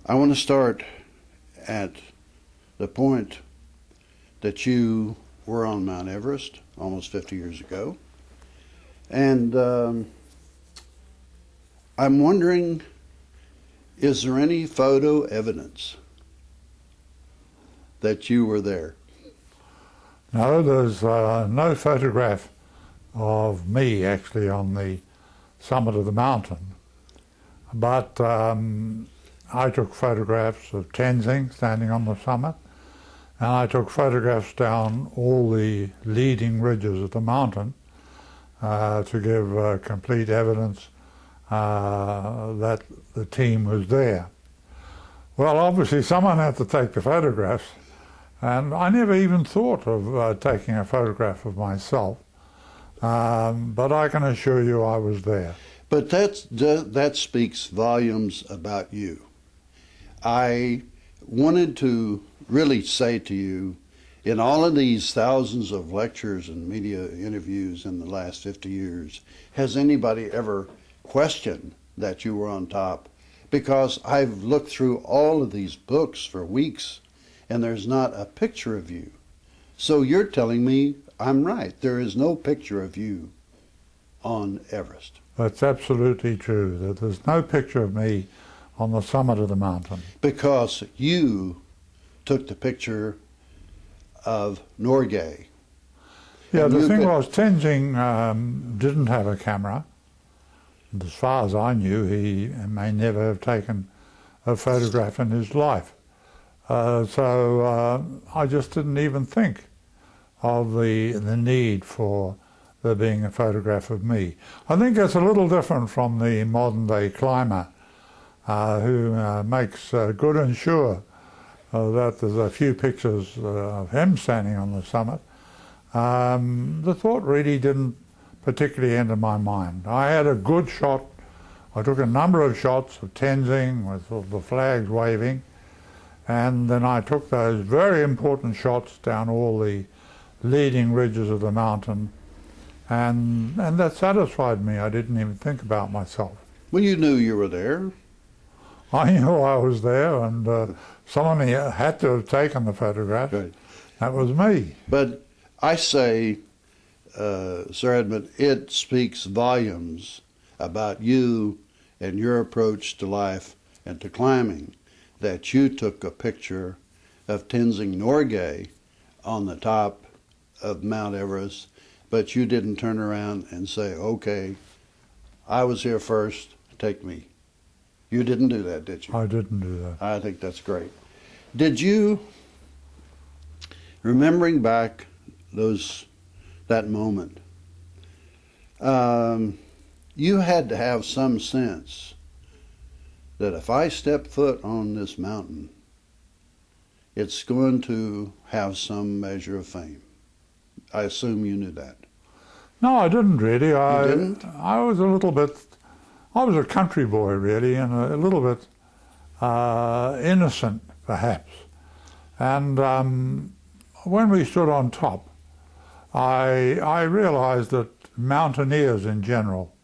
I want to start at the point that you were on Mount Everest almost 50 years ago. And I'm wondering, is there any photo evidence that you were there? No, there's no photograph of me actually on the summit of the mountain. But I took photographs of Tenzing standing on the summit, and I took photographs down all the leading ridges of the mountain to give complete evidence that the team was there. Well, obviously someone had to take the photographs, and I never even thought of taking a photograph of myself, but I can assure you I was there. But that speaks volumes about you. I wanted to really say to you, in all of these thousands of lectures and media interviews in the last 50 years, has anybody ever questioned that you were on top? Because I've looked through all of these books for weeks, and there's not a picture of you. So you're telling me I'm right. There is no picture of you on Everest. That's absolutely true. That there's no picture of me on the summit of the mountain. Because you took the picture of Norgay. Yeah, the thing was, Tenzing didn't have a camera. And as far as I knew, he may never have taken a photograph in his life. So I just didn't even think of the need for there being a photograph of me. I think it's a little different from the modern day climber who makes good and sure that there's a few pictures of him standing on the summit. The thought really didn't particularly enter my mind. I had a good shot. I took a number of shots of Tenzing with all the flags waving, and then I took those very important shots down all the leading ridges of the mountain, and that satisfied me. I didn't even think about myself. Well, you knew you were there. I knew I was there, and someone had to have taken the photograph. Right. That was me. But I say, Sir Edmund, it speaks volumes about you and your approach to life and to climbing, that you took a picture of Tenzing Norgay on the top of Mount Everest, but you didn't turn around and say, okay, I was here first, take me. You didn't do that, did you? I didn't do that. I think that's great. Did you, remembering back that moment, you had to have some sense that if I step foot on this mountain, it's going to have some measure of fame. I assume you knew that. No, I didn't really. You didn't? I was a country boy really, and a little bit innocent perhaps. And when we stood on top, I realized that mountaineers in general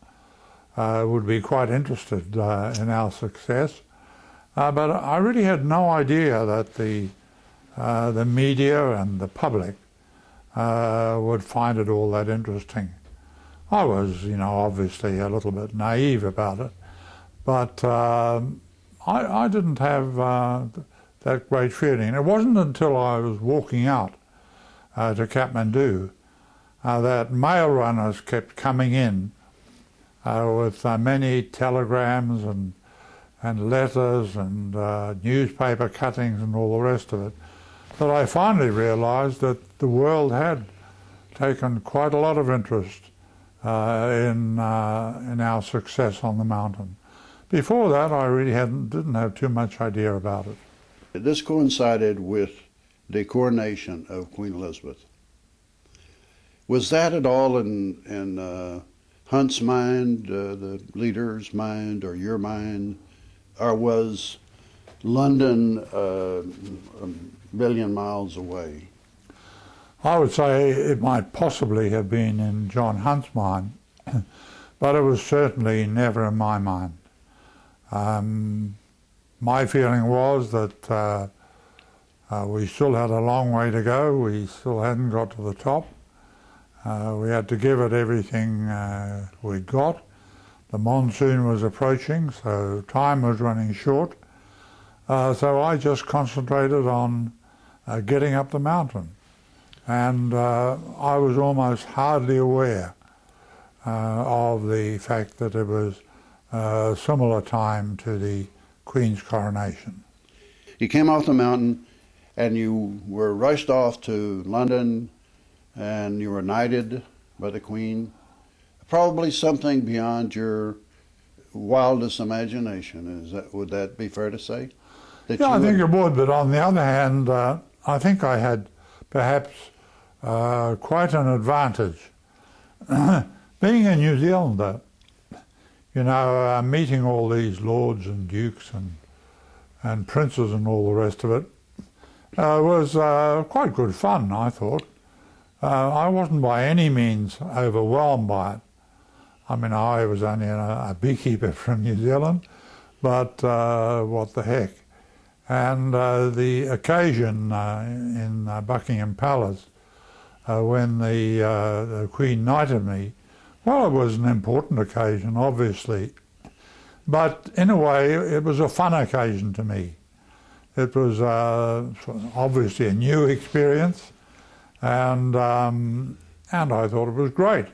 would be quite interested in our success. But I really had no idea that the media and the public would find it all that interesting. I was, obviously a little bit naive about it, but I didn't have that great feeling. It wasn't until I was walking out to Kathmandu that mail runners kept coming in with many telegrams and letters and newspaper cuttings and all the rest of it, that I finally realized that the world had taken quite a lot of interest in our success on the mountain. Before that, I really didn't have too much idea about it. This coincided with the coronation of Queen Elizabeth. Was that at all in Hunt's mind, the leader's mind, or your mind, or was London a million miles away? I would say it might possibly have been in John Hunt's mind, but it was certainly never in my mind. my feeling was that we still had a long way to go. We still hadn't got to the top. We had to give it everything we'd got. The monsoon was approaching, so time was running short. So I just concentrated on getting up the mountain. And I was almost hardly aware of the fact that it was a similar time to the Queen's coronation. You came off the mountain and you were rushed off to London and you were knighted by the Queen. Probably something beyond your wildest imagination. Would that be fair to say? Yeah, I think it would, but on the other hand, I think I had perhaps quite an advantage. Being a New Zealander, you know, meeting all these lords and dukes and princes and all the rest of it was quite good fun, I thought. I wasn't by any means overwhelmed by it. I mean, I was only a beekeeper from New Zealand, but what the heck. And the occasion in Buckingham Palace when the Queen knighted me, well, it was an important occasion, obviously, but in a way it was a fun occasion to me. It was obviously a new experience, and I thought it was great,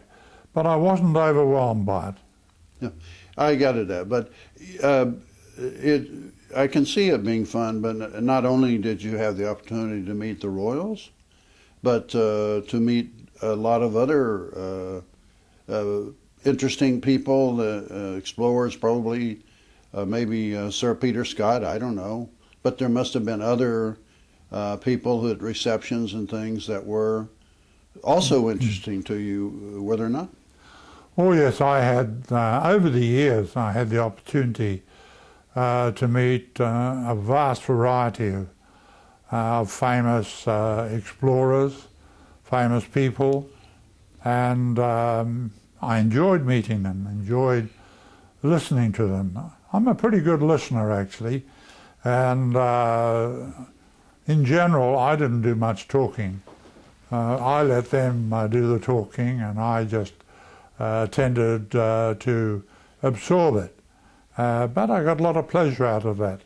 but I wasn't overwhelmed by it. Yeah, I got it, but I can see it being fun, but not only did you have the opportunity to meet the royals, but to meet a lot of other interesting people, explorers probably, maybe Sir Peter Scott, I don't know. But there must have been other people at receptions and things that were also interesting to you, were there not? Oh yes, I had, over the years, I had the opportunity to meet a vast variety of famous explorers, famous people, and I enjoyed meeting them, enjoyed listening to them. I'm a pretty good listener, actually, and in general, I didn't do much talking. I let them do the talking, and I just tended to absorb it. But I got a lot of pleasure out of that.